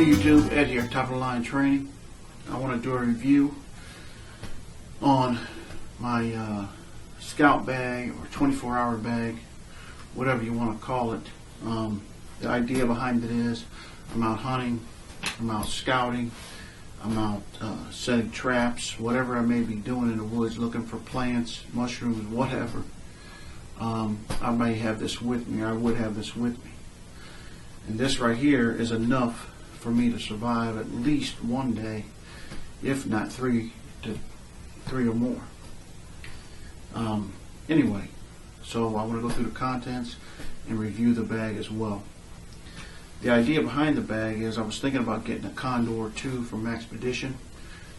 Hey YouTube, Ed here, Top of the Line Training. I want to do a review on my scout bag or 24-hour bag, whatever you want to call it. The idea behind it is I'm out hunting, I'm out scouting, I'm out setting traps, whatever I may be doing in the woods, looking for plants, mushrooms, whatever. I may have this with me, or I would have this with me. And this right here is enough for me to survive at least one day, if not three or more. Anyway, so I want to go through the contents and review the bag as well. The idea behind the bag is I was thinking about getting a Condor 2 from Maxpedition.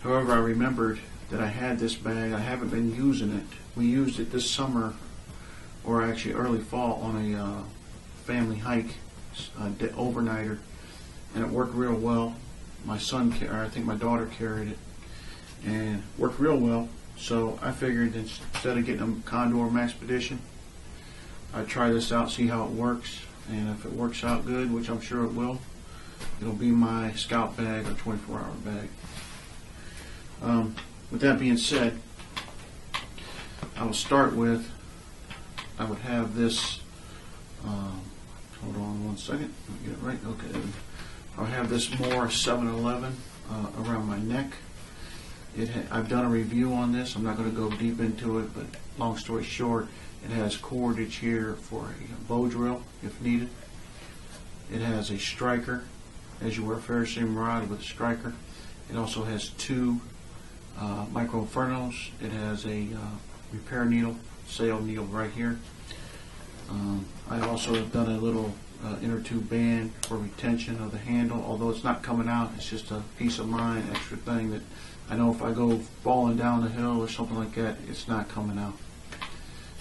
However, I remembered that I had this bag. I haven't been using it. We used it this summer, or actually early fall, on a family hike, overnighter, and it worked real well. My son, or I think my daughter, carried it and worked real well. So I figured instead of getting a Condor Maxpedition, I'd try this out, see how it works, and if it works out good, which I'm sure it will, it'll be my scout bag or 24-hour bag. With that being said, I will start with, I would have this, hold on one second, let me get it right, okay. I'll have this More 711 around my neck. I've done a review on this. I'm not going to go deep into it, but long story short, it has cordage here for a bow drill if needed. It has a striker, as you wear a ferrocerium rod with a striker. It also has two micro infernos. It has a repair needle, sail needle right here. I also have done a little inner tube band for retention of the handle, although it's not coming out. It's just a peace of mind extra thing that I know if I go falling down the hill or something like that, it's not coming out.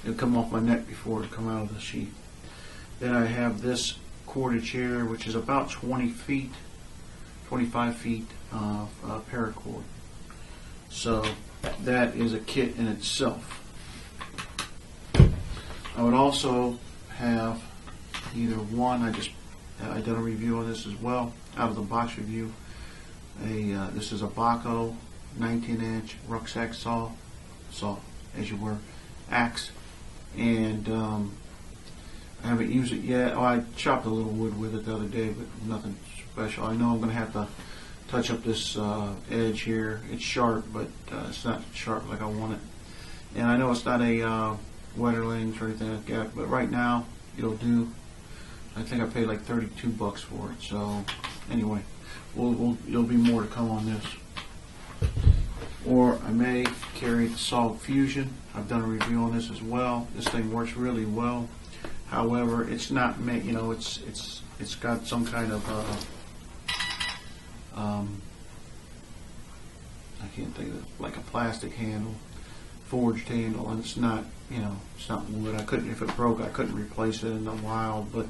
It'll come off my neck before it come out of the sheath. Then I have this cordage here, which is about 20 feet, 25 feet of paracord. So that is a kit in itself. I would also have either one, I done a review on this as well, out of the box review. This is a Bahco 19-inch rucksack saw, as you were, axe, and I haven't used it yet. Oh, I chopped a little wood with it the other day, but nothing special. I know I'm going to have to touch up this edge here. It's sharp, but it's not sharp like I want it. And I know it's not a Wetterlings or anything like that, but right now it'll do. I think I paid like 32 bucks for it. So anyway, there'll be more to come on this. Or I may carry the Solid Fusion. I've done a review on this as well. This thing works really well. However, it's not made. It's got some kind of I can't think of it, like a plastic handle, forged handle, and it's not. It's not wood. If it broke, I couldn't replace it in a while, but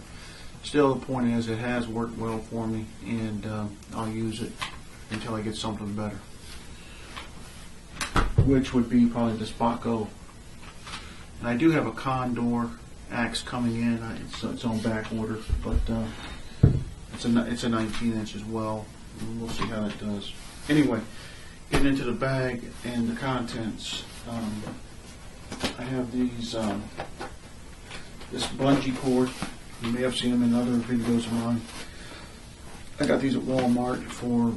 still the point is it has worked well for me, and I'll use it until I get something better, which would be probably this Bahco. And I do have a Condor axe coming in. It's on back order, but it's a 19-inch as well. And we'll see how that does. Anyway, getting into the bag and the contents. I have these this bungee cord. You may have seen them in other videos of mine. I got these at Walmart for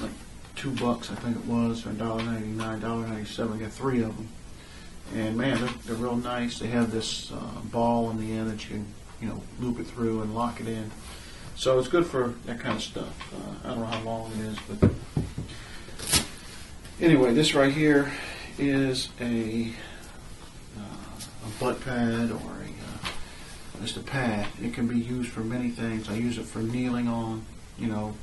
like $2, I think it was, or $1.99, $1.97. I got 3 of them, and man, they're real nice. They have this ball on the end that you can loop it through and lock it in. So it's good for that kind of stuff. I don't know how long it is, but anyway, this right here is a butt pad or just a pad. It can be used for many things. I use it for kneeling on.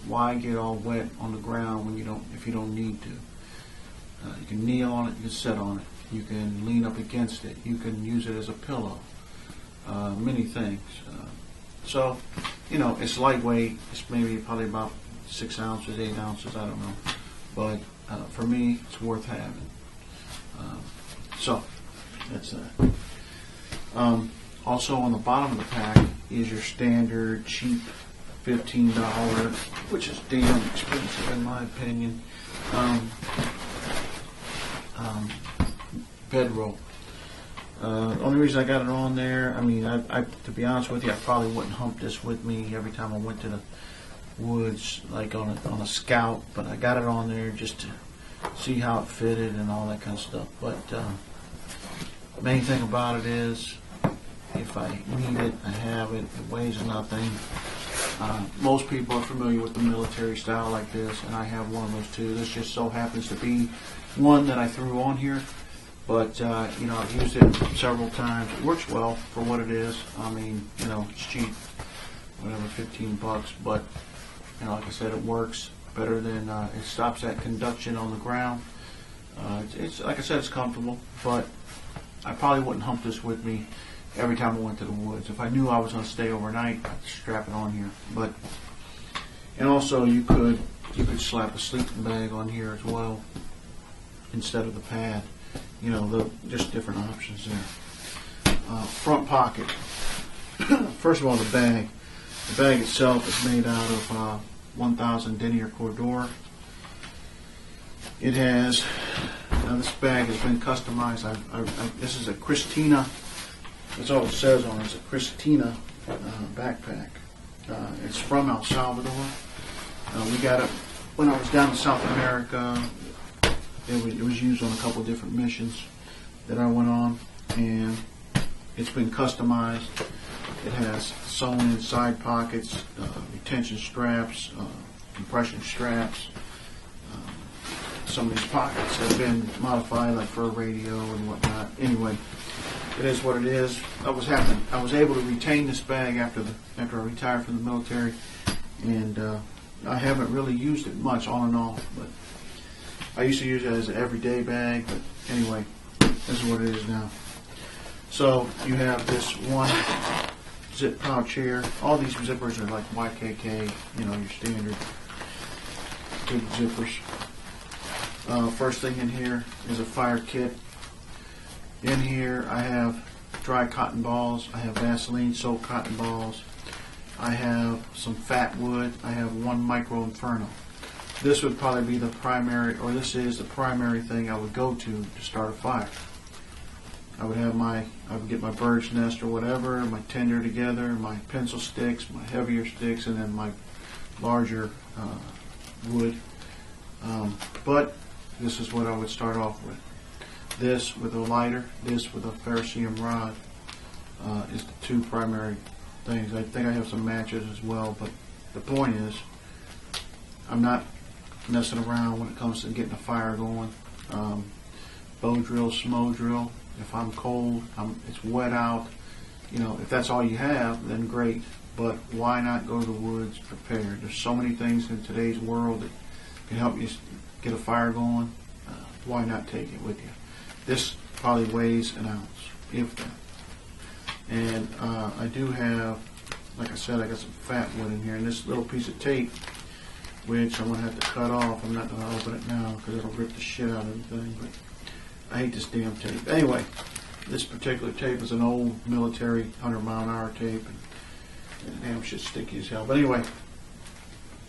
Why get all wet on the ground when if you don't need to? You can kneel on it. You can sit on it. You can lean up against it. You can use it as a pillow. Many things. So it's lightweight. It's probably about 6 ounces, 8 ounces. I don't know. But for me, it's worth having. So that's that. Also on the bottom of the pack is your standard cheap $15, which is damn expensive in my opinion, bedroll. The only reason I got it on there, I mean, I to be honest with you, I probably wouldn't hump this with me every time I went to the woods, like on a Scout, but I got it on there just to see how it fitted and all that kind of stuff. But the main thing about it is, if I need it, I have it. It weighs nothing. Most people are familiar with the military style like this, and I have one of those too. This just so happens to be one that I threw on here. But, you know, I've used it several times. It works well for what it is. I mean, you know, it's cheap, whatever, $15. But, you know, like I said, it works better than, it stops that conduction on the ground. It's like I said, it's comfortable, but I probably wouldn't hump this with me every time I went to the woods. If I knew I was going to stay overnight, I'd strap it on here. But, and also you could slap a sleeping bag on here as well instead of the pad. You know, just different options there. Front pocket. First of all, the bag. The bag itself is made out of 1000 denier Cordura. It has, now this bag has been customized. This is a Christina, that's all it says on it. It's a Christina backpack. It's from El Salvador. We got it when I was down in South America. It was used on a couple different missions that I went on, and it's been customized. It has sewn in side pockets, retention straps, compression straps. Some of these pockets have been modified, like for a radio and whatnot. Anyway, it is what it is. I was able to retain this bag after I retired from the military, and I haven't really used it much on and off, but I used to use it as an everyday bag, but anyway, this is what it is now. So you have this one zip pouch here. All these zippers are like YKK, you know, your standard big zippers. First thing in here is a fire kit. In here I have dry cotton balls. I have Vaseline soaked cotton balls. I have some fat wood. I have one Micro Inferno. This would probably be the primary, or this is the primary thing I would go to start a fire. I would get my bird's nest or whatever, my tinder together, my pencil sticks, my heavier sticks, and then my larger wood. But this is what I would start off with. This with a lighter, this with a ferrocerium rod is the two primary things. I think I have some matches as well, but the point is, I'm not messing around when it comes to getting a fire going. Bow drill, smoke drill. If I'm cold, it's wet out, you know, if that's all you have, then great. But why not go to the woods prepared? There's so many things in today's world that can help you get a fire going. Why not take it with you? This probably weighs an ounce, if that. And I do have, like I said, I got some fat wood in here, and this little piece of tape, which I'm going to have to cut off. I'm not going to open it now because it'll rip the shit out of everything, but I hate this damn tape. Anyway, this particular tape is an old military 100-mile-an-hour tape, and damn shit's sticky as hell. But anyway,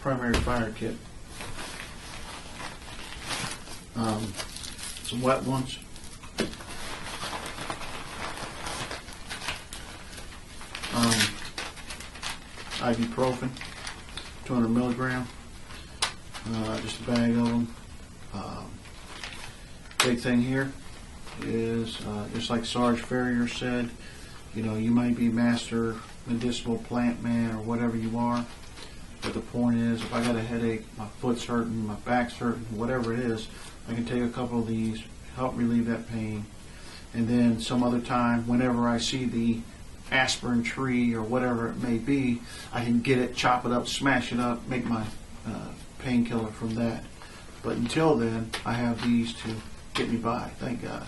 primary fire kit. Some wet ones. Ibuprofen, 200 milligram. Just a bag of them. Big thing here is, just like Sarge Ferrier said, you know, you might be master medicinal plant man or whatever you are, but the point is, if I got a headache, my foot's hurting, my back's hurting, whatever it is, I can take a couple of these, help relieve that pain, and then some other time, whenever I see the aspirin tree or whatever it may be, I can get it, chop it up, smash it up, make my painkiller from that. But until then, I have these to get me by, thank God.